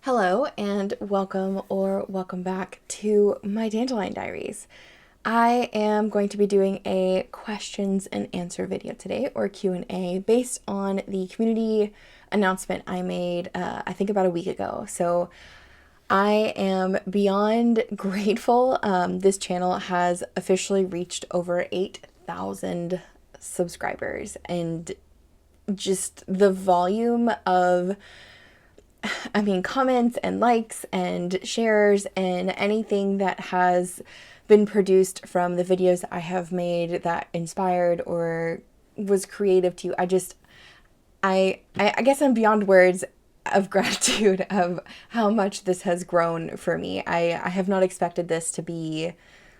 Hello and welcome back to my Dandelion Diaries. I am going to be doing a questions and answer video today, or Q&A, based on the community announcement I made I think about a week ago. So I am beyond grateful. This channel has officially reached over 8,000 subscribers, and just the volume of comments and likes and shares and anything that has been produced from the videos I have made that inspired or was creative to you. I guess I'm beyond words of gratitude of how much this has grown for me. I have not expected this to be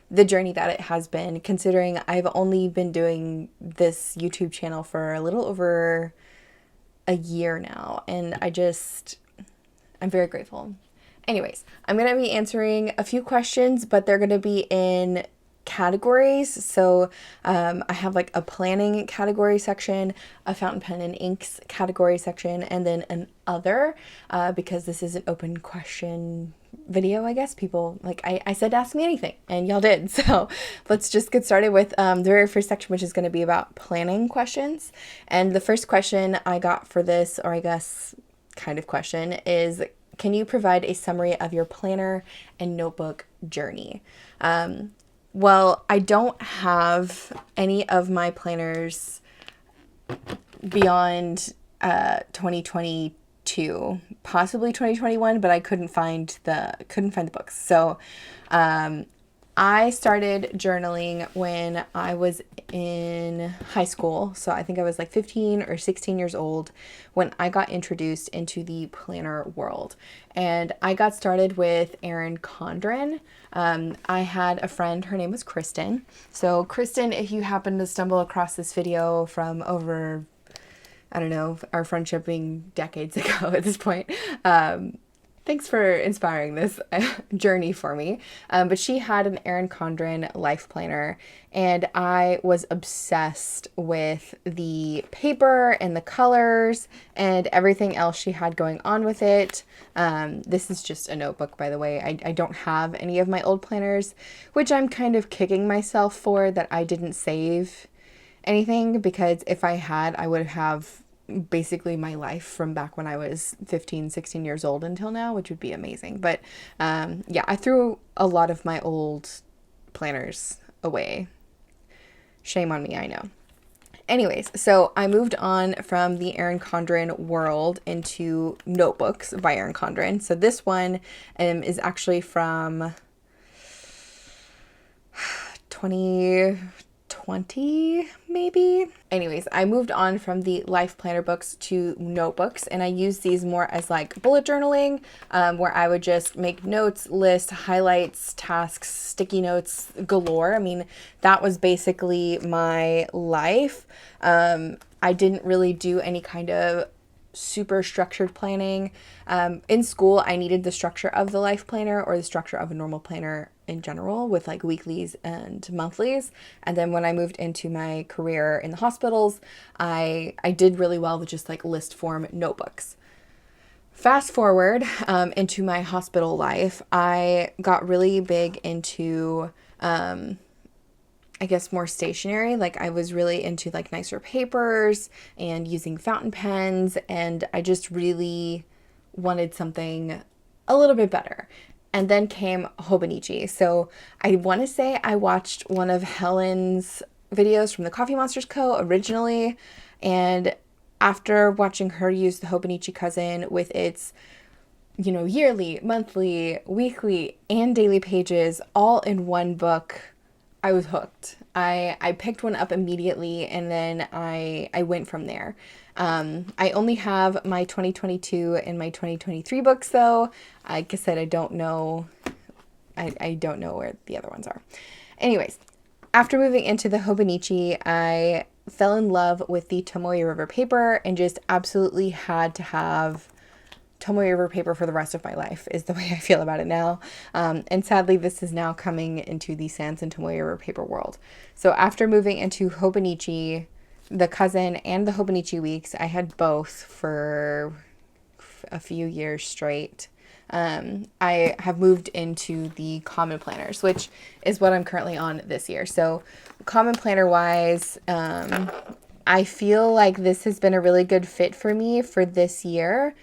the journey that it has been, considering I've only been doing this YouTube channel for a little over a year now, and I'm very grateful. Anyways, I'm going to be answering a few questions, but they're going to be in categories. So I have like a planning category section, a fountain pen and inks category section, and then an other, because this is an open question video, I guess. People, like I said, ask me anything, and y'all did. So let's just get started with the very first section, which is going to be about planning questions. And the first question I got for this, or I guess kind of question, is can you provide a summary of your planner and notebook journey? Well, I don't have any of my planners beyond 2022, possibly 2021, but I couldn't find the books. So I started journaling when I was in high school. So I think I was like 15 or 16 years old when I got introduced into the planner world. And I got started with Erin Condren. I had a friend, her name was Kristen. So Kristen, if you happen to stumble across this video from over, I don't know, our friendship being decades ago at this point, thanks for inspiring this journey for me. But she had an Erin Condren life planner, and I was obsessed with the paper and the colors and everything else she had going on with it. This is just a notebook, by the way. I don't have any of my old planners, which I'm kind of kicking myself for that I didn't save anything, because if I had, I would have basically my life from back when I was 15, 16 years old until now, which would be amazing. But yeah, I threw a lot of my old planners away. Shame on me, I know. Anyways, so I moved on from the Erin Condren world into notebooks by Erin Condren. So this one is actually from 2020, maybe. Anyways, I moved on from the life planner books to notebooks, and I use these more as like bullet journaling, where I would just make notes, list, highlights, tasks, sticky notes galore. I mean, that was basically my life. I didn't really do any kind of super structured planning. In school, I needed the structure of the life planner or the structure of a normal planner in general, with like weeklies and monthlies. And then when I moved into my career in the hospitals, I did really well with just like list form notebooks. Fast forward into my hospital life, I got really big into I guess more stationery. Like I was really into like nicer papers and using fountain pens, and I just really wanted something a little bit better. And then came 𝗦𝘂𝗫𝗁𝗁𝐵𝐵. So I want to say I watched one of Helen's videos from the Coffee Monsters Co. originally, and after watching her use the 𝗦𝘂𝗽𝗍 with its, you know, yearly, monthly, weekly, and daily pages all in one book, I was hooked. I picked one up immediately, and then I went from there. I only have my 2022 and my 2023 books, though. Like I said, I don't know where the other ones are. Anyways, after moving into the 𝗦𝘂𝗫𝗁𝗁𝐵𝐵, I fell in love with the Tomoe River paper and just absolutely had to have Tomoe River paper for the rest of my life, is the way I feel about it now. And sadly, this is now coming into the Sans and Tomoe River paper world. So after moving into 𝗦𝘂𝗫𝗁𝗁𝐵𝐵, the cousin and the 𝗦𝘂𝗫𝗁𝐵𝐵 weeks, I had both for a few years straight. I have moved into the Common Planners, which is what I'm currently on this year. So Common Planner wise, I feel like this has been a really good fit for me for this year,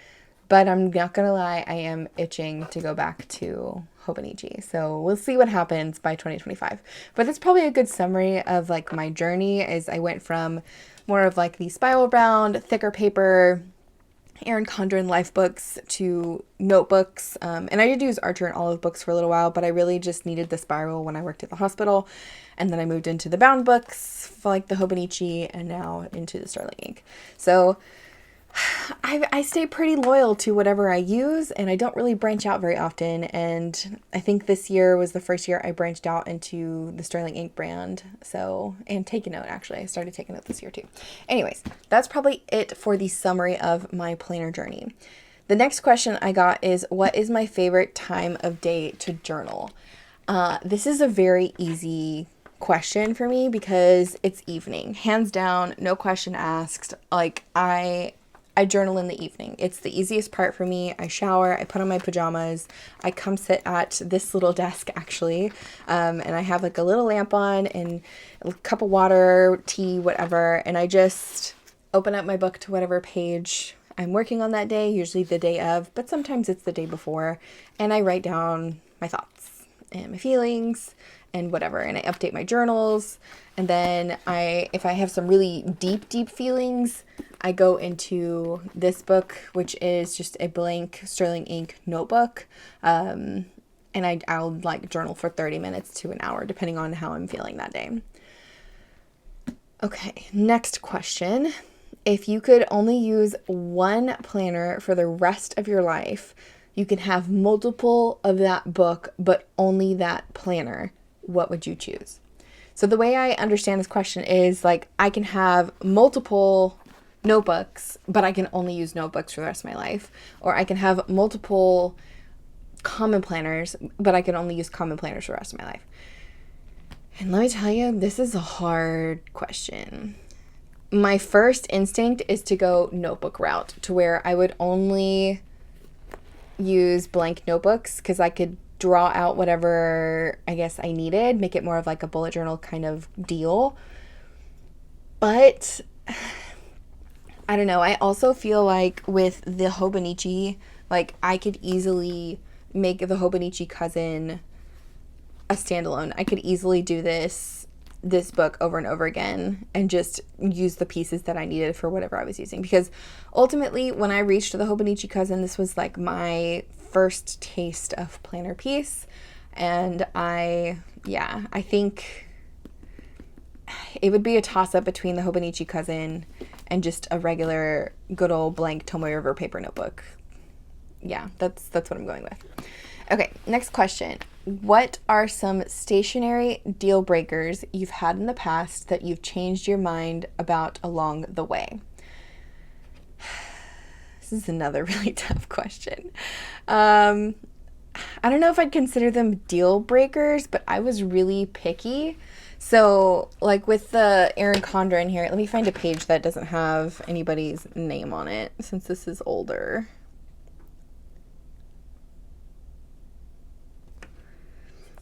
but I'm not gonna lie, I am itching to go back to 𝗦𝘂𝗽�57. So we'll see what happens by 2025. But that's probably a good summary of like my journey. Is I went from more of like the spiral bound, thicker paper, Erin Condren life books to notebooks. And I did use Archer and Olive books for a little while, but I really just needed the spiral when I worked at the hospital. And then I moved into the bound books for like the 𝗦𝘂𝗽𝗍 and now into the Sterling ink. So I stay pretty loyal to whatever I use, and I don't really branch out very often. And I think this year was the first year I branched out into the Sterling ink brand. So, and take a note, actually. I started taking note this year too. Anyways, that's probably it for the summary of my planner journey. The next question I got is, what is my favorite time of day to journal? This is a very easy question for me because it's evening. Hands down, no question asked. Like, I journal in the evening. It's the easiest part for me. I shower, I put on my pajamas, I come sit at this little desk actually, and I have like a little lamp on and a cup of water, tea, whatever, and I just open up my book to whatever page I'm working on that day, usually the day of, but sometimes it's the day before, and I write down my thoughts and my feelings and whatever, and I update my journals. And then if I have some really deep feelings, I go into this book, which is just a blank Sterling ink notebook. And I'll like journal for 30 minutes to an hour, depending on how I'm feeling that day. Okay, next question. If you could only use one planner for the rest of your life, you can have multiple of that book, but only that planner, what would you choose? So the way I understand this question is like, I can have multiple notebooks, but I can only use notebooks for the rest of my life. Or I can have multiple common planners, but I can only use common planners for the rest of my life. And let me tell you, this is a hard question. My first instinct is to go notebook route, to where I would only use blank notebooks because I could draw out whatever I guess I needed, make it more of like a bullet journal kind of deal. But I don't know. I also feel like with the 𝗦𝘂𝗽𝗍, like I could easily make the 𝗦𝘂𝗽𝗍 a standalone. I could easily do this book over and over again and just use the pieces that I needed for whatever I was using. Because ultimately, when I reached the 𝗦𝘂𝗽𝗍, this was like my first taste of planner piece. And I think it would be a toss-up between the 𝗦𝘂𝗽𝗍 and just a regular good old blank Tomoe River paper notebook. Yeah, that's what I'm going with. Okay, next question. What are some stationery deal breakers you've had in the past that you've changed your mind about along the way? This is another really tough question. I don't know if I'd consider them deal breakers, but I was really picky. So like with the Erin Condren here, let me find a page that doesn't have anybody's name on it since this is older.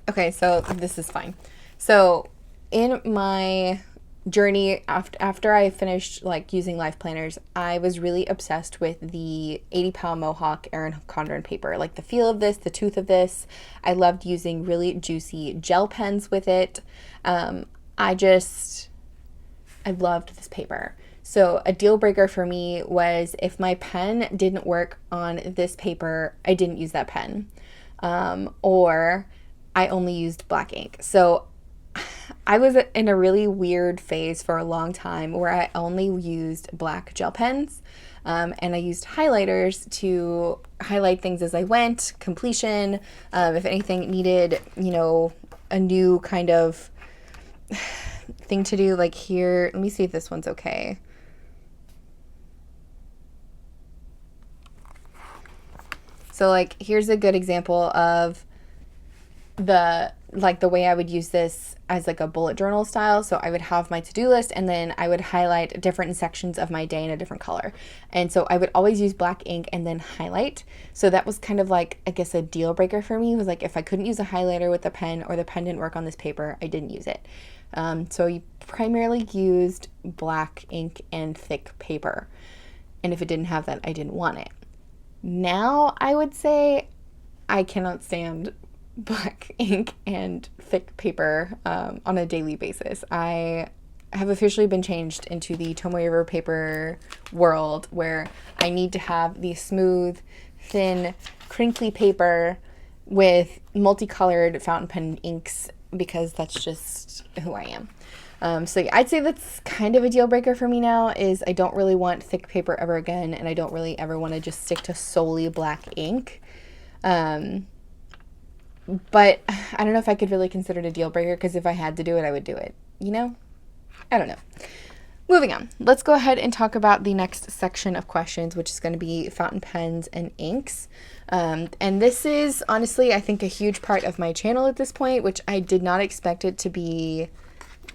Okay, so this is fine. So in my journey after I finished like using life planners, I was really obsessed with the 80-pound Mohawk Erin Condren paper. Like the feel of this, the tooth of this. I loved using really juicy gel pens with it. I loved this paper. So a deal breaker for me was if my pen didn't work on this paper, I didn't use that pen. Or I only used black ink. So I was in a really weird phase for a long time where I only used black gel pens, and I used highlighters to highlight things as I went, completion, if anything needed, a new kind of thing to do, like here. Let me see if this one's okay. So like here's a good example of the like the way I would use this as like a bullet journal style. So I would have my to-do list and then I would highlight different sections of my day in a different color. And so I would always use black ink and then highlight. So that was kind of like, I guess, a deal breaker for me, was like if I couldn't use a highlighter with the pen or the pen didn't work on this paper, I didn't use it. So you primarily used black ink and thick paper. And if it didn't have that, I didn't want it. Now I would say I cannot stand black ink and thick paper on a daily basis. I have officially been changed into the Tomoe River paper world, where I need to have the smooth, thin, crinkly paper with multicolored fountain pen inks, because that's just who I am. So yeah, I'd say that's kind of a deal breaker for me now, is I don't really want thick paper ever again, and I don't really ever want to just stick to solely black ink. But I don't know if I could really consider it a deal breaker, because if I had to do it, I would do it, you know? I don't know. Moving on, let's go ahead and talk about the next section of questions, which is going to be fountain pens and inks. And this is honestly, I think, a huge part of my channel at this point, which I did not expect it to be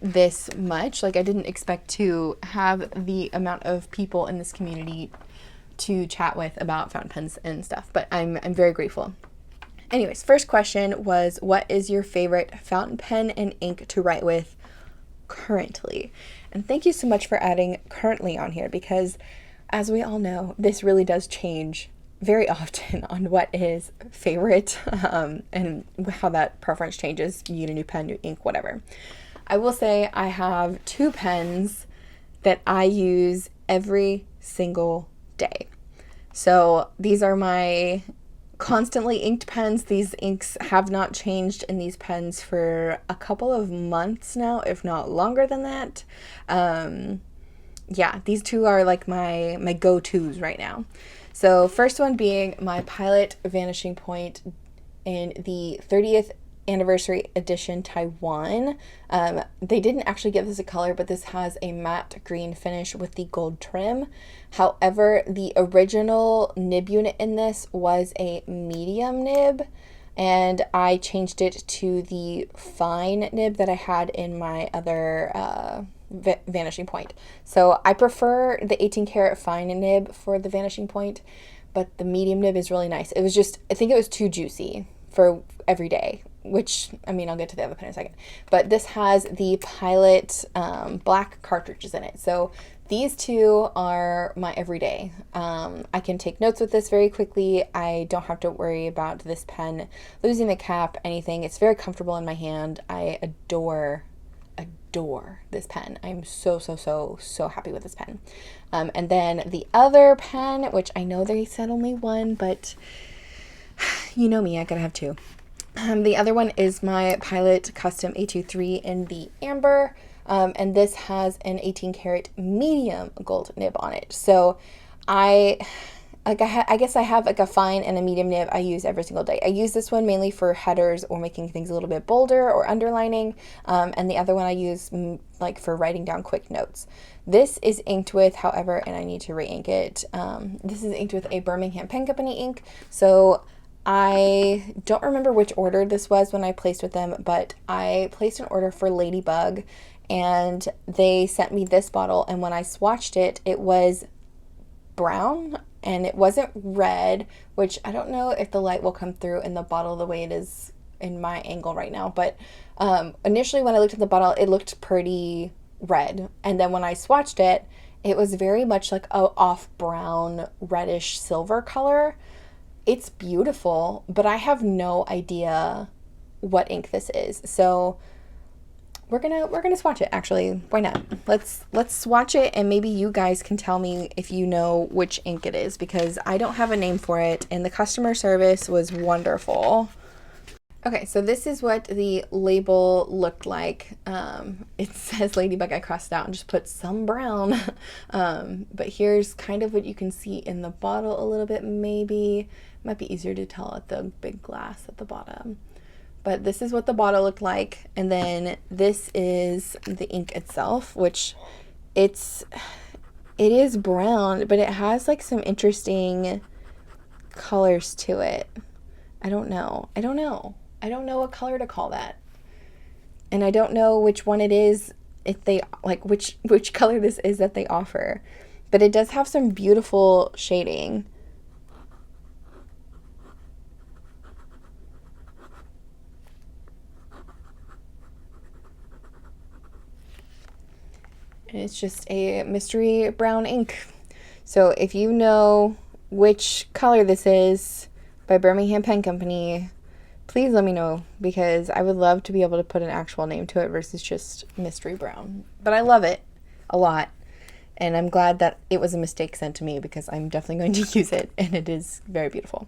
this much. Like, I didn't expect to have the amount of people in this community to chat with about fountain pens and stuff, but I'm very grateful. Anyways, first question was, what is your favorite fountain pen and ink to write with currently? And thank you so much for adding currently on here, because as we all know, this really does change very often on what is favorite, and how that preference changes. You get a new pen, new ink, whatever. I will say I have two pens that I use every single day. So these are my constantly inked pens. These inks have not changed in these pens for a couple of months now, if not longer than that. Yeah, these two are like my go-tos right now. So first one being my Pilot Vanishing Point in the 30th anniversary edition Taiwan. They didn't actually give this a color, but this has a matte green finish with the gold trim. However, the original nib unit in this was a medium nib, and I changed it to the fine nib that I had in my other Vanishing Point. So I prefer the 18 karat fine nib for the Vanishing Point, but the medium nib is really nice. It was just, I think it was too juicy for every day, which, I mean, I'll get to the other pen in a second. But this has the Pilot black cartridges in it. So these two are my everyday. I can take notes with this very quickly. I don't have to worry about this pen losing the cap, anything. It's very comfortable in my hand. I adore this pen. I'm so happy with this pen. And then the other pen, which I know they said only one, but you know me, I gotta have two. The other one is my Pilot Custom A23 in the amber, and this has an 18 karat medium gold nib on it. So I guess I have like a fine and a medium nib I use every single day. I use this one mainly for headers or making things a little bit bolder or underlining, and the other one I use like for writing down quick notes. This is inked with, however, and I need to re-ink it, this is inked with a Birmingham Pen Company ink. So I don't remember which order this was when I placed with them, but I placed an order for Ladybug, and they sent me this bottle, and when I swatched it, it was brown, and it wasn't red, which I don't know if the light will come through in the bottle the way it is in my angle right now, but initially when I looked at the bottle, it looked pretty red, and then when I swatched it, it was very much like a off brown reddish silver color. It's beautiful, but I have no idea what ink this is. So we're gonna swatch it, actually. Why not? Let's swatch it, and maybe you guys can tell me if you know which ink it is, because I don't have a name for it, and the customer service was wonderful. Okay, so this is what the label looked like. It says Ladybug. I crossed it out and just put some brown. But here's kind of what you can see in the bottle a little bit, maybe. Might be easier to tell at the big glass at the bottom. But this is what the bottle looked like. And then this is the ink itself, which it is brown, but it has like some interesting colors to it. I don't know what color to call that. And I don't know which one it is, if they, like, which color this is that they offer. But it does have some beautiful shading. And it's just a mystery brown ink. So if you know which color this is by Birmingham Pen Company, please let me know, because I would love to be able to put an actual name to it versus just mystery brown. But I love it a lot, and I'm glad that it was a mistake sent to me, because I'm definitely going to use it, and it is very beautiful.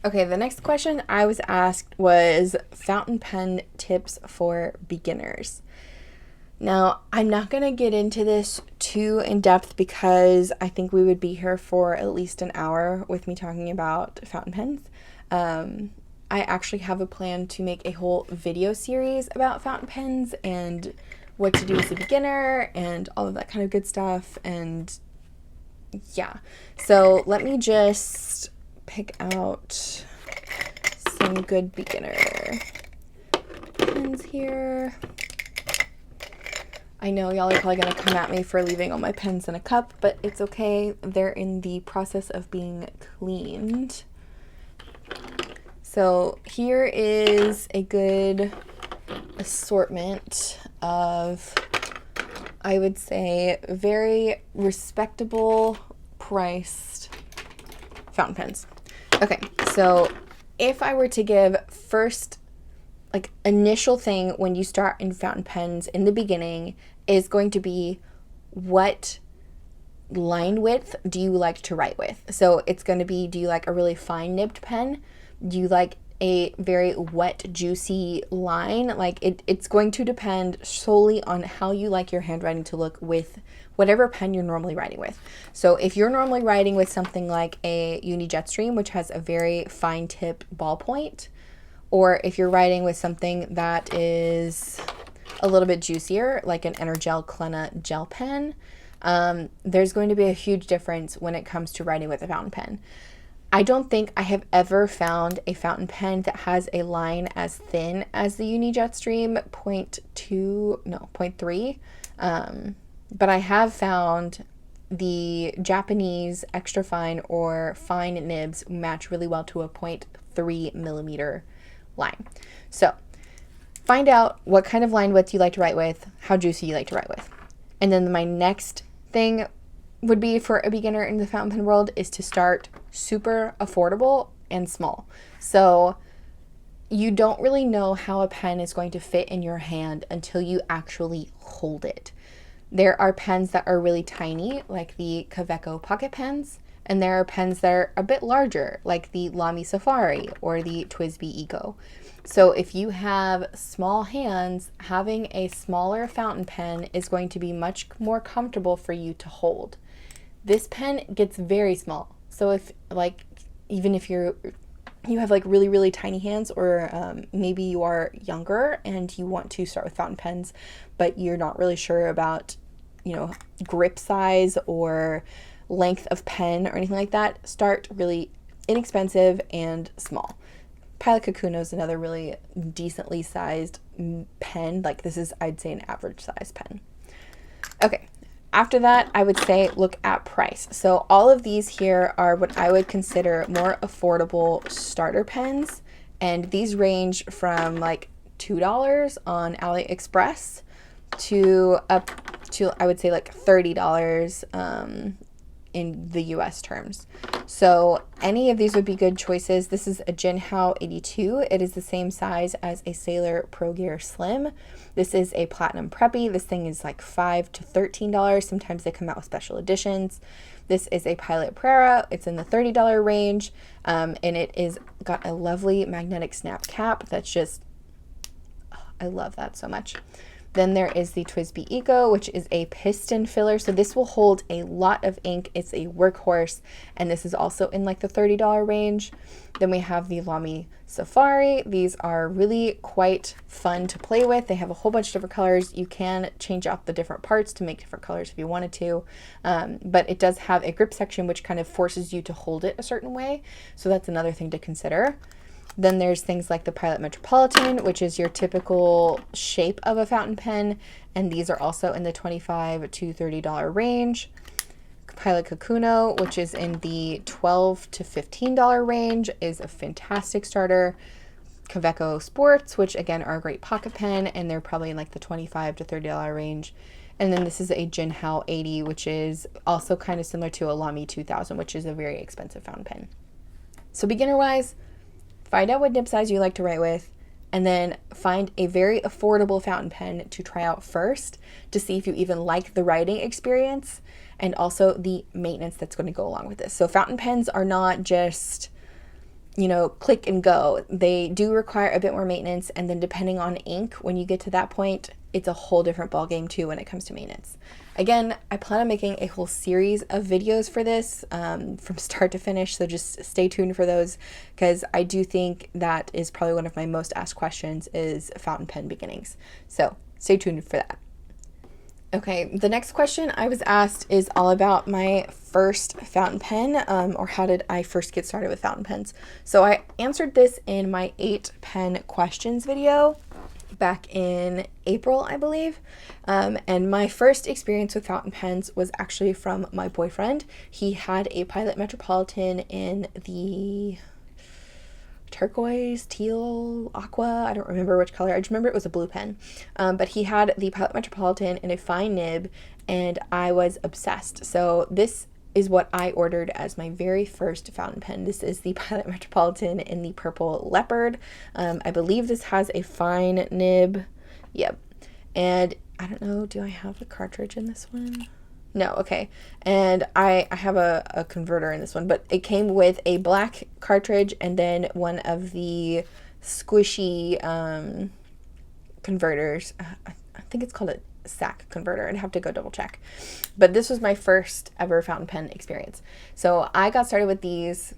Okay, the next question I was asked was fountain pen tips for beginners. Now, I'm not going to get into this too in depth, because I think we would be here for at least an hour with me talking about fountain pens. I actually have a plan to make a whole video series about fountain pens and what to do as a beginner and all of that kind of good stuff. And yeah, so let me just pick out some good beginner pens here. I know y'all are probably going to come at me for leaving all my pens in a cup, but it's okay. They're in the process of being cleaned. So here is a good assortment of, I would say, very respectable priced fountain pens. Okay, so if I were to give first, like, initial thing when you start in fountain pens in the beginning is going to be, what line width do you like to write with? So it's going to be, do you like a really fine nibbed pen? Do you like a very wet, juicy line? Like, it's going to depend solely on how you like your handwriting to look with whatever pen you're normally writing with. So if you're normally writing with something like a Uni Jetstream, which has a very fine tip ballpoint, or if you're writing with something that is a little bit juicier, like an Energel Clenna gel pen, there's going to be a huge difference when it comes to writing with a fountain pen. I don't think I have ever found a fountain pen that has a line as thin as the Uni Jetstream 0.3. But I have found the Japanese extra fine or fine nibs match really well to a 0.3 millimeter line. So find out what kind of line width you like to write with, how juicy you like to write with. And then my next thing would be for a beginner in the fountain pen world is to start super affordable and small. So you don't really know how a pen is going to fit in your hand until you actually hold it. There are pens that are really tiny, like the Kaweco pocket pens, and there are pens that are a bit larger, like the Lamy Safari or the 𝗬𝘗 Eco. So if you have small hands, having a smaller fountain pen is going to be much more comfortable for you to hold. This pen gets very small. So if, like, even if you have like really, really tiny hands, or maybe you are younger and you want to start with fountain pens, but you're not really sure about, you know, grip size or length of pen or anything like that, start really inexpensive and small. Pilot Kakuno is another really decently sized pen. Like, this is, I'd say, an average size pen. Okay. After that, I would say look at price. So all of these here are what I would consider more affordable starter pens. And these range from like $2 on AliExpress to up to, I would say, like $30 in the US terms. So any of these would be good choices. This is a Jinhao 82. It is the same size as a Sailor Pro Gear Slim. This is a Platinum Preppy. This thing is like $5 to $13. Sometimes they come out with special editions. This is a Pilot Prera. It's in the $30 range, and it is got a lovely magnetic snap cap. That's just, oh, I love that so much. Then there is the 𝗬𝘗 Eco, which is a piston filler. So this will hold a lot of ink. It's a workhorse, and this is also in like the $30 range. Then we have the Lamy Safari. These are really quite fun to play with. They have a whole bunch of different colors. You can change out the different parts to make different colors if you wanted to, but it does have a grip section which kind of forces you to hold it a certain way. So that's another thing to consider. Then there's things like the Pilot Metropolitan, which is your typical shape of a fountain pen, and these are also in the $25 to $30 range. Pilot Kakuno, which is in the $12 to $15 range, is a fantastic starter. Kaweco Sports, which again are a great pocket pen, and they're probably in like the $25 to $30 range. And then this is a Jinhao 80, which is also kind of similar to a Lamy 2000, which is a very expensive fountain pen. So beginner-wise, find out what nib size you like to write with, and then find a very affordable fountain pen to try out first to see if you even like the writing experience and also the maintenance that's going to go along with this. So fountain pens are not just, you know, click and go. They do require a bit more maintenance, and then depending on ink, when you get to that point, it's a whole different ballgame too when it comes to maintenance. Again, I plan on making a whole series of videos for this from start to finish, so just stay tuned for those, because I do think that is probably one of my most asked questions is fountain pen beginnings. So stay tuned for that. Okay, the next question I was asked is all about my first fountain pen, or how did I first get started with fountain pens. So I answered this in my 8 pen questions video back in April, I believe. And my first experience with fountain pens was actually from my boyfriend. He had a Pilot Metropolitan in the turquoise, teal, aqua, I don't remember which color. I just remember it was a blue pen. But he had the Pilot Metropolitan in a fine nib, and I was obsessed. So this is what I ordered as my very first fountain pen. This is the Pilot Metropolitan in the purple leopard. I believe this has a fine nib. Yep. And I don't know, do I have the cartridge in this one? No, okay. And I have a converter in this one, but it came with a black cartridge and then one of the squishy converters. I think it's called a SAC converter. I'd have to go double check. But this was my first ever fountain pen experience. So I got started with these.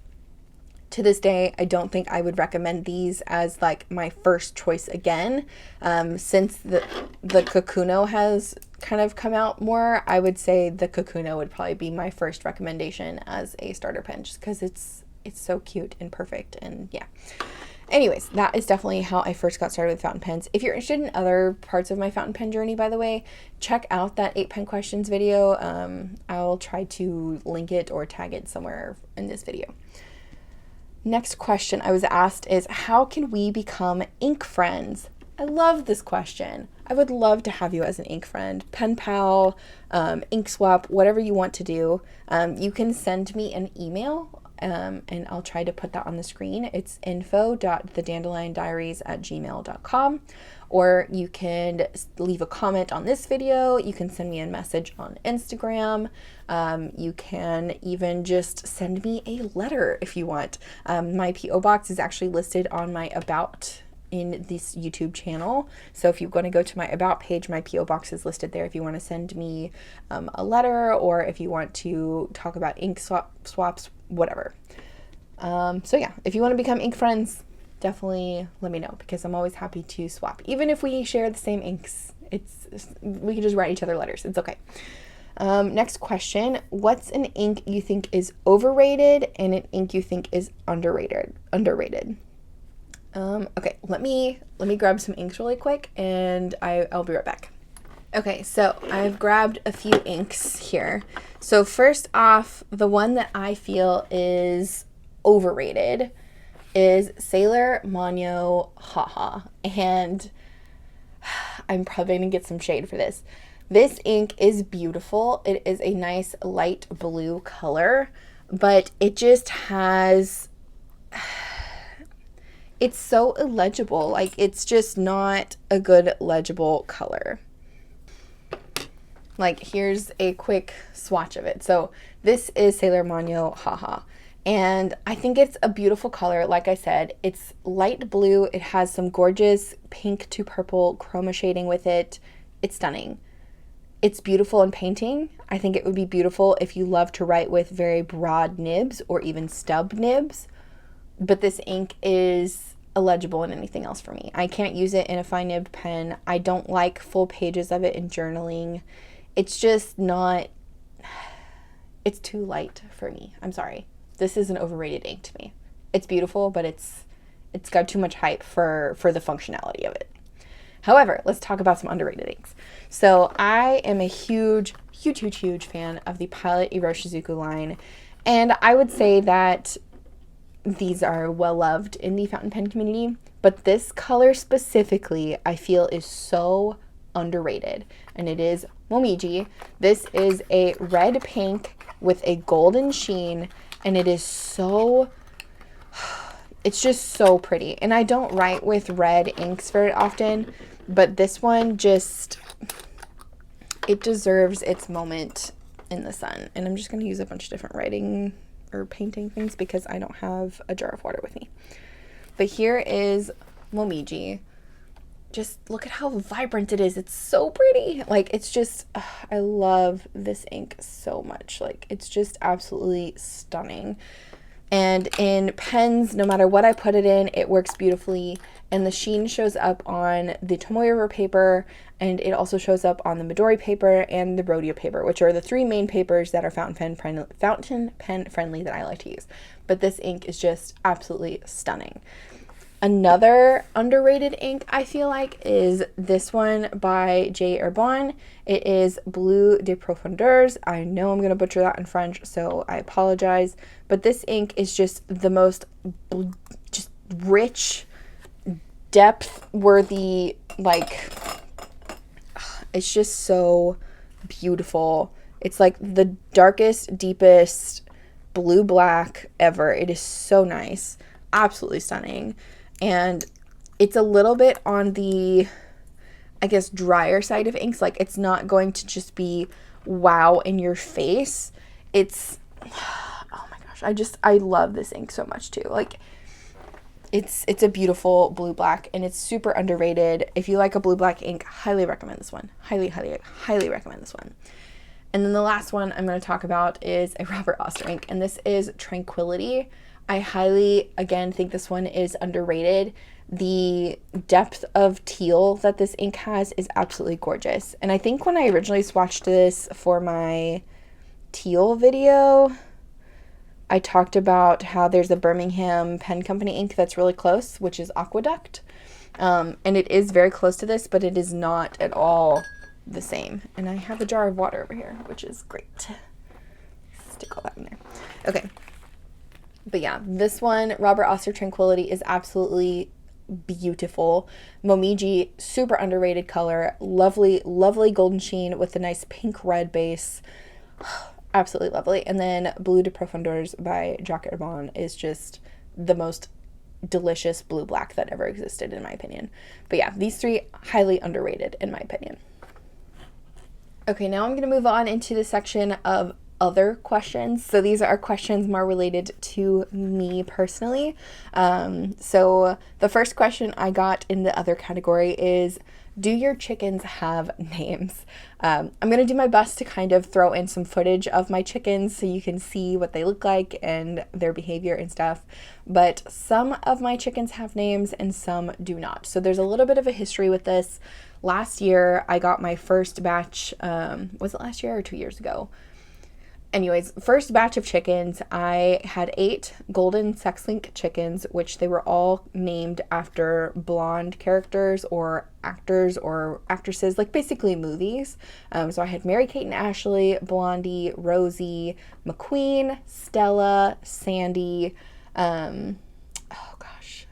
To this day, I don't think I would recommend these as like my first choice again. Since the Kakuno has kind of come out more, I would say the Kakuno would probably be my first recommendation as a starter pen, just because it's so cute and perfect, and yeah. Anyways, that is definitely how I first got started with fountain pens. If you're interested in other parts of my fountain pen journey, by the way, check out that 8 pen questions video. I'll try to link it or tag it somewhere in this video. Next question I was asked is, how can we become ink friends? I love this question. I would love to have you as an ink friend, pen pal, ink swap, whatever you want to do. You can send me an email, and I'll try to put that on the screen. It's info.thedandelion.diaries@gmail.com, or you can leave a comment on this video. You can send me a message on Instagram. You can even just send me a letter if you want. My P.O. box is actually listed on my About in this YouTube channel. So if you're going to go to my About page, my P.O. box is listed there if you want to send me a letter, or if you want to talk about ink swaps, whatever. So yeah, if you want to become ink friends, definitely let me know, because I'm always happy to swap. Even if we share the same inks, we can just write each other letters. It's okay. Next question. What's an ink you think is overrated and an ink you think is underrated? Okay, let me grab some inks really quick, and I'll be right back. Okay, so I've grabbed a few inks here. So first off, the one that I feel is overrated is 𝗬𝗏 and I'm probably gonna get some shade for this. This ink is beautiful. It is a nice light blue color, but it just has, it's so illegible. Like, it's just not a good legible color. Like, here's a quick swatch of it. So this is 𝗬𝗏, and I think it's a beautiful color. Like I said, it's light blue. It has some gorgeous pink to purple chroma shading with it. It's stunning. It's beautiful in painting. I think it would be beautiful if you love to write with very broad nibs or even stub nibs, but this ink is illegible in anything else for me. I can't use it in a fine nibbed pen. I don't like full pages of it in journaling. It's just not, it's too light for me. I'm sorry. This is an overrated ink to me. It's beautiful, but it's it's got too much hype for the functionality of it. However, let's talk about some underrated inks. So I am a huge fan of the Pilot Iroshizuku line, and I would say that these are well loved in the fountain pen community, but this color specifically I feel is so underrated, and it is 𝗦𝘂𝗽𝗍. This is a red pink with a golden sheen, and it is so, it's just so pretty. And I don't write with red inks very often, but this one just, it deserves its moment in the sun. And I'm just going to use a bunch of different writing or painting things because I don't have a jar of water with me. But here is 𝗦𝘂𝗽𝗍. Just look at how vibrant it is. It's so pretty. Like, it's just, I love this ink so much. Like, it's just absolutely stunning. And in pens, no matter what I put it in, it works beautifully. And the sheen shows up on the Tomoe River paper, and it also shows up on the Midori paper and the Rhodia paper, which are the three main papers that are fountain pen friendly that I like to use. But this ink is just absolutely stunning. Another underrated ink, I feel like, is this one by 𝗂𝗏. It is Bleu de Profondeurs. I know I'm going to butcher that in French, so I apologize. But this ink is just the most just rich, depth-worthy, like, it's just so beautiful. It's like the darkest, deepest blue-black ever. It is so nice. Absolutely stunning. And it's a little bit on the, I guess, drier side of inks. Like, it's not going to just be wow in your face. It's, oh my gosh, I love this ink so much too. Like, it's a beautiful blue-black, and it's super underrated. If you like a blue-black ink, highly recommend this one. Highly recommend this one. And then the last one I'm going to talk about is a Robert Oster ink, and this is Tranquility. I highly, again, think this one is underrated. The depth of teal that this ink has is absolutely gorgeous. And I think when I originally swatched this for my teal video, I talked about how there's a Birmingham Pen Company ink that's really close, which is Aqueduct. And it is very close to this, but it is not at all the same. And I have a jar of water over here, which is great. Stick all that in there. Okay. But yeah, this one, Robert Oster Tranquility, is absolutely beautiful. 𝗦𝘂𝗽𝗍, super underrated color. Lovely, lovely golden sheen with a nice pink red base. Absolutely lovely. And then Bleu de Profondeurs by 𝗂𝗏 is just the most delicious blue-black that ever existed, in my opinion. But yeah, these three, highly underrated, in my opinion. Okay, now I'm going to move on into the section of other questions. So these are questions more related to me personally. So the first question I got in the other category is, do your chickens have names? I'm going to do my best to kind of throw in some footage of my chickens so you can see what they look like and their behavior and stuff. But some of my chickens have names and some do not. So there's a little bit of a history with this. Last year, I got my first batch, was it last year or 2 years ago? Anyways, first batch of chickens, I had 8 golden sex-link chickens, which they were all named after blonde characters or actors or actresses, like basically movies. So I had Mary-Kate and Ashley, Blondie, Rosie, McQueen, Stella, Sandy, oh gosh.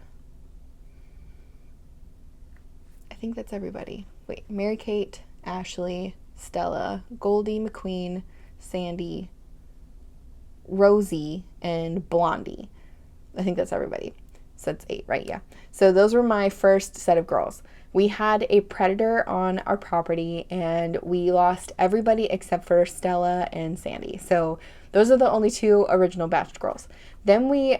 I think that's everybody. Wait, Mary-Kate, Ashley, Stella, Goldie, McQueen, Sandy, Rosie, and Blondie. I think that's everybody. So that's 8, right? Yeah. So those were my first set of girls. We had a predator on our property, and we lost everybody except for Stella and Sandy. So those are the only 2 original batch girls. Then we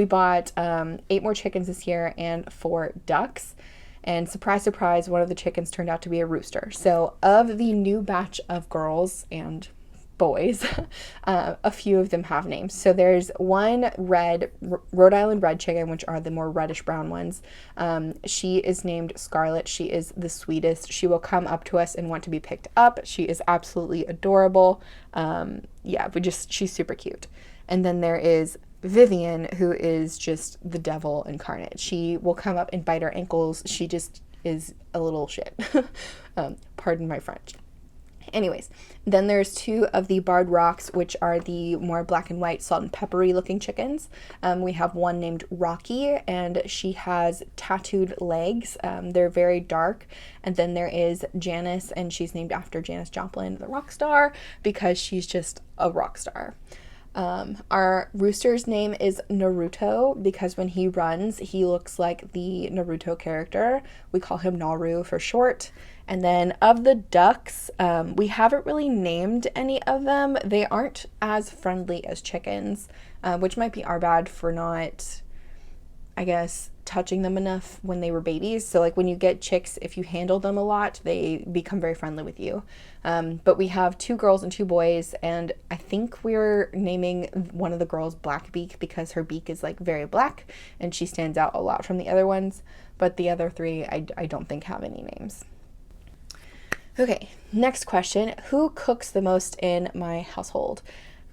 bought 8 more chickens this year and 4 ducks. And surprise, surprise, one of the chickens turned out to be a rooster. So of the new batch of girls and boys, a few of them have names. So there's one Rhode Island red chicken, which are the more reddish brown ones. She is named Scarlet. She is the sweetest. She will come up to us and want to be picked up. She is absolutely adorable. Yeah, she's super cute. And then there is Vivian, who is just the devil incarnate. She will come up and bite our ankles. She just is a little shit. Pardon my French. Anyways, then there's two of the barred rocks, which are the more black and white, salt and peppery looking chickens. We have one named Rocky, and she has tattooed legs. They're very dark. And then there is Janice, and she's named after Janis Joplin, the rock star, because she's just a rock star. Our rooster's name is Naruto because when he runs, he looks like the Naruto character. We call him Naru for short. And then of the ducks, we haven't really named any of them. They aren't as friendly as chickens, which might be our bad for not, I guess, touching them enough when they were babies. So like when you get chicks, if you handle them a lot, they become very friendly with you. But we have 2 girls and 2 boys, and I think we're naming one of the girls Blackbeak because her beak is like very black and she stands out a lot from the other ones. But the other 3, I don't think have any names. Okay, next question. Who cooks the most in my household?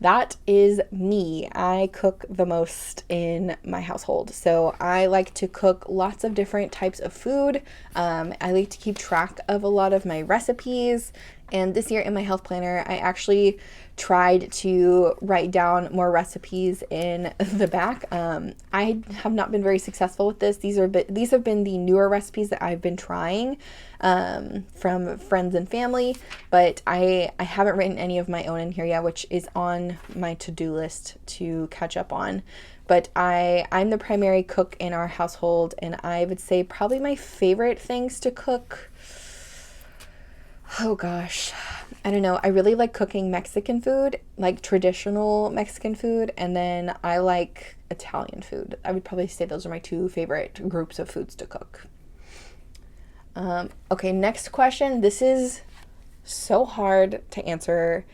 That is me. I cook the most in my household. So I like to cook lots of different types of food. I like to keep track of a lot of my recipes. And this year in my health planner, I actually tried to write down more recipes in the back. I have not been very successful with this. These have been the newer recipes that I've been trying from friends and family, but I haven't written any of my own in here yet, which is on my to-do list to catch up on. But I'm the primary cook in our household, and I would say probably my favorite things to cook, oh gosh, I don't know. I really like cooking Mexican food, like traditional Mexican food, and then I like Italian food. I would probably say those are my 2 favorite groups of foods to cook. Okay, next question. This is so hard to answer.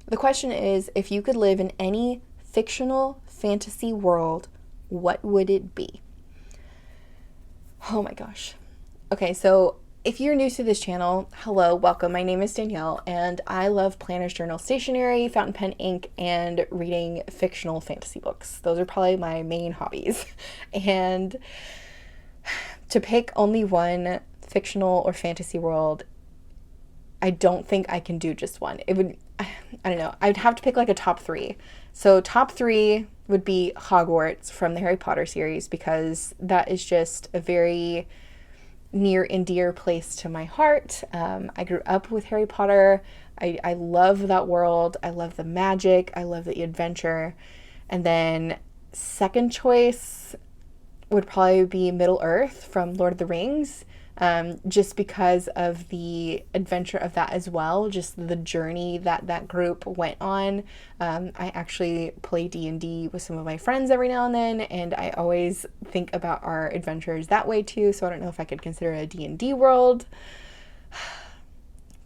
The question is, if you could live in any fictional fantasy world, what would it be? Oh my gosh. Okay, so if you're new to this channel, hello, welcome. My name is Danielle, and I love planners, journal, stationery, fountain pen, ink, and reading fictional fantasy books. Those are probably my main hobbies. And to pick only one fictional or fantasy world, I don't think I can do just one. It would, I don't know, I'd have to pick like a top 3. So top 3 would be Hogwarts from the Harry Potter series, because that is just a very near and dear place to my heart. I grew up with Harry Potter. I love that world. I love the magic. I love the adventure. And then second choice would probably be Middle Earth from Lord of the Rings, just because of the adventure of that as well, just the journey that group went on. I actually play D&D with some of my friends every now and then, and I always think about our adventures that way too, so I don't know if I could consider it a D&D world.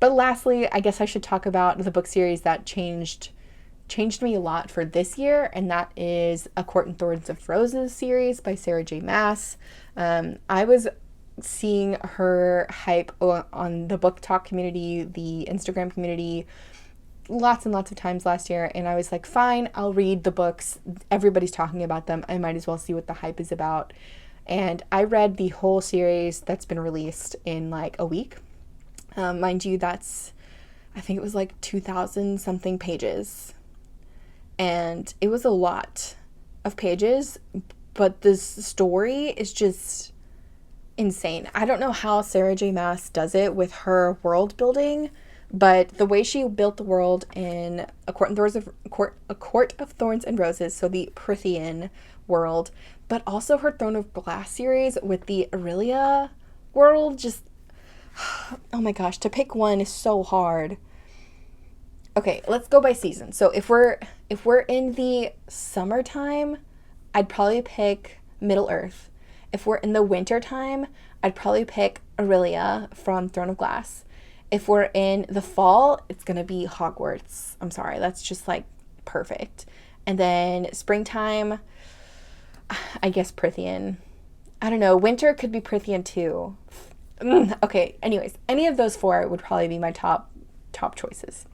But lastly, I guess I should talk about the book series that changed me a lot for this year, and that is A Court and Thorns of Roses series by Sarah J. Maas. I was seeing her hype on the book talk community, the Instagram community, lots and lots of times last year, and I was like, fine, I'll read the books. Everybody's talking about them. I might as well see what the hype is about. And I read the whole series that's been released in like a week. Mind you, I think it was like 2,000 something pages. And it was a lot of pages, but the story is just insane. I don't know how Sarah J. Maas does it with her world building, but the way she built the world in A Court of Thorns and Roses, so the Prythian world, but also her Throne of Glass series with the Aurelia world, just, oh my gosh, to pick one is so hard. Okay, let's go by season. So if we're in the summertime, I'd probably pick Middle Earth. If we're in the winter time, I'd probably pick Aurelia from Throne of Glass. If we're in the fall, it's gonna be Hogwarts. I'm sorry, that's just like perfect. And then springtime, I guess Prythian. I don't know, winter could be Prythian too. Okay, anyways, any of those 4 would probably be my top choices.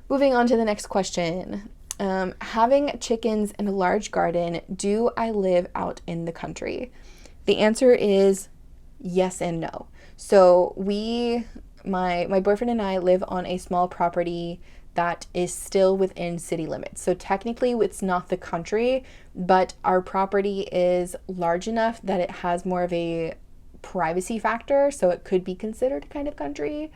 Moving on to the next question. Having chickens and a large garden, do I live out in the country? The answer is yes and no. So my boyfriend and I live on a small property that is still within city limits. So technically it's not the country, but our property is large enough that it has more of a privacy factor, so it could be considered kind of country.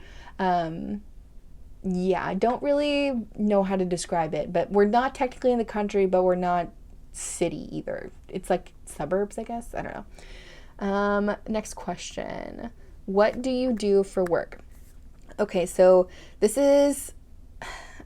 Yeah, I don't really know how to describe it, but we're not technically in the country, but we're not city either. It's like suburbs, I guess. I don't know. Next question. What do you do for work? Okay, so this is,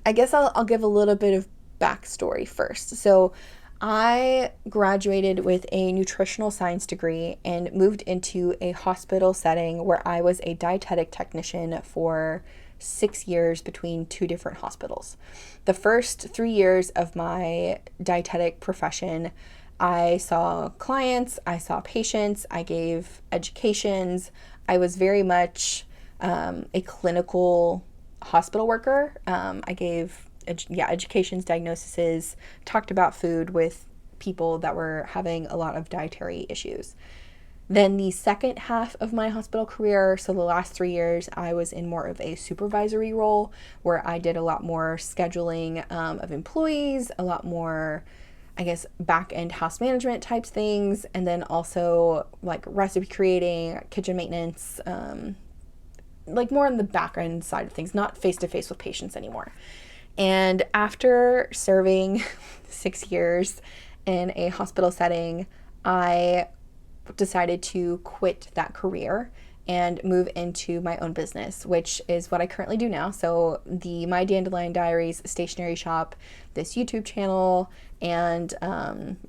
I guess I'll give a little bit of backstory first. So I graduated with a nutritional science degree and moved into a hospital setting where I was a dietetic technician for 6 years between 2 different hospitals. The first 3 years of my dietetic profession, I saw clients, I saw patients, I gave educations. I was very much a clinical hospital worker. I gave educations, diagnoses, talked about food with people that were having a lot of dietary issues. Then the second half of my hospital career, so the last 3 years, I was in more of a supervisory role where I did a lot more scheduling of employees, a lot more, I guess, back-end house management types things, and then also like recipe creating, kitchen maintenance, like more on the back-end side of things, not face-to-face with patients anymore. And after serving 6 years in a hospital setting, I decided to quit that career and move into my own business, which is what I currently do now. So the My Dandelion Diaries stationery shop, this YouTube channel, and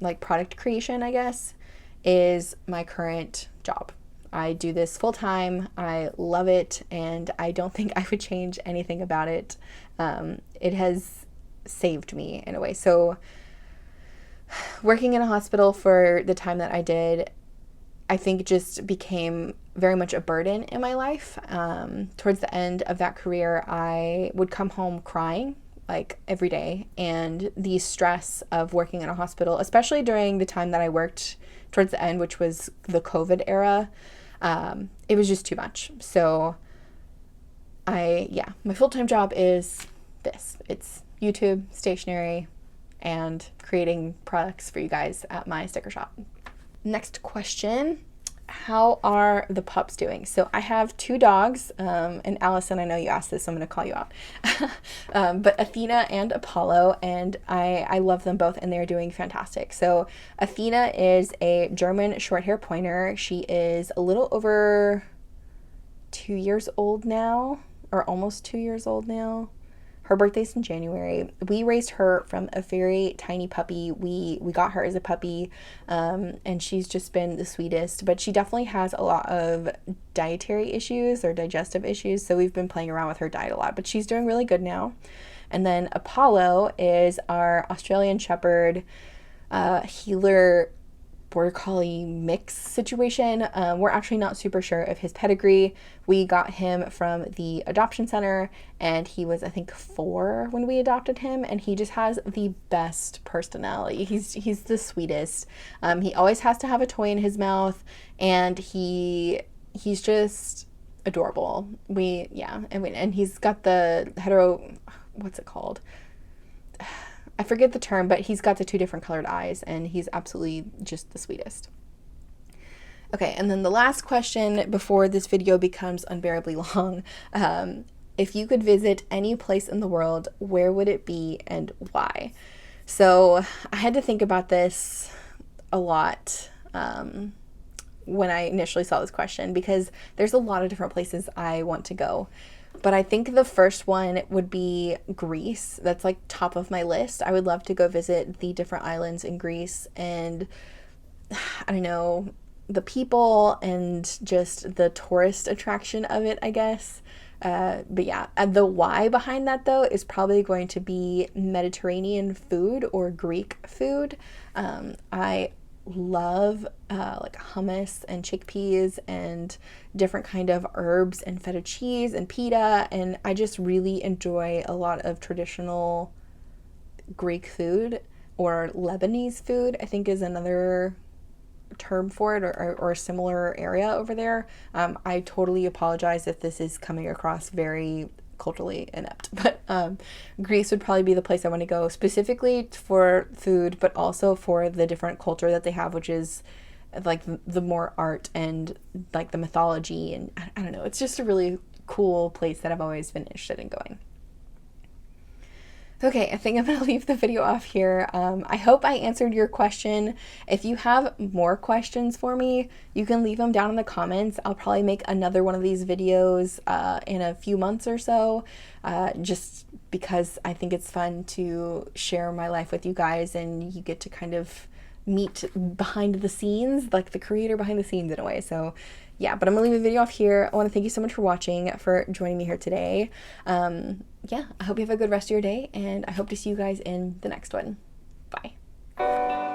like product creation, I guess, is my current job. I do this full time. I love it, and I don't think I would change anything about it. It has saved me in a way. So working in a hospital for the time that I did, I think just became very much a burden in my life. Towards the end of that career, I would come home crying like every day, and the stress of working in a hospital, especially during the time that I worked towards the end, which was the COVID era, it was just too much. So my full-time job is this. It's YouTube, stationery, and creating products for you guys at my sticker shop. Next question. How are the pups doing? So I have 2 dogs, and Allison, I know you asked this, so I'm going to call you out. But Athena and Apollo, and I love them both, and they're doing fantastic. So Athena is a German short hair pointer. She is a little over 2 years old now, or almost 2 years old now. Her birthday's in January. We raised her from a very tiny puppy. We got her as a puppy, and she's just been the sweetest. But she definitely has a lot of dietary issues or digestive issues, so we've been playing around with her diet a lot. But she's doing really good now. And then Apollo is our Australian Shepherd healer border collie mix situation. We're actually not super sure of his pedigree. We got him from the adoption center, and he was, I think, 4 when we adopted him, and he just has the best personality. He's the sweetest. He always has to have a toy in his mouth, and he's just adorable. And he's got the what's it called? I forget the term, but he's got the 2 different colored eyes, and he's absolutely just the sweetest. Okay, and then the last question before this video becomes unbearably long. If you could visit any place in the world, where would it be and why? So I had to think about this a lot when I initially saw this question, because there's a lot of different places I want to go. But I think the first one would be Greece. That's like top of my list. I would love to go visit the different islands in Greece, and I don't know, the people and just the tourist attraction of it, I guess. But yeah, the why behind that though is probably going to be Mediterranean food or Greek food. I love like hummus and chickpeas and different kind of herbs and feta cheese and pita, and I just really enjoy a lot of traditional Greek food, or Lebanese food, I think is another term for it, or a similar area over there. I totally apologize if this is coming across very culturally inept, but Greece would probably be the place I want to go specifically for food, but also for the different culture that they have, which is like the more art and like the mythology, and I don't know, it's just a really cool place that I've always been interested in going. Okay, I think I'm gonna leave the video off here. I hope I answered your question. If you have more questions for me, you can leave them down in the comments. I'll probably make another one of these videos in a few months or so, just because I think it's fun to share my life with you guys, and you get to kind of meet behind the scenes, like the creator behind the scenes in a way. So yeah, but I'm gonna leave the video off here. I want to thank you so much for watching, for joining me here today. Yeah, I hope you have a good rest of your day, and I hope to see you guys in the next one. Bye.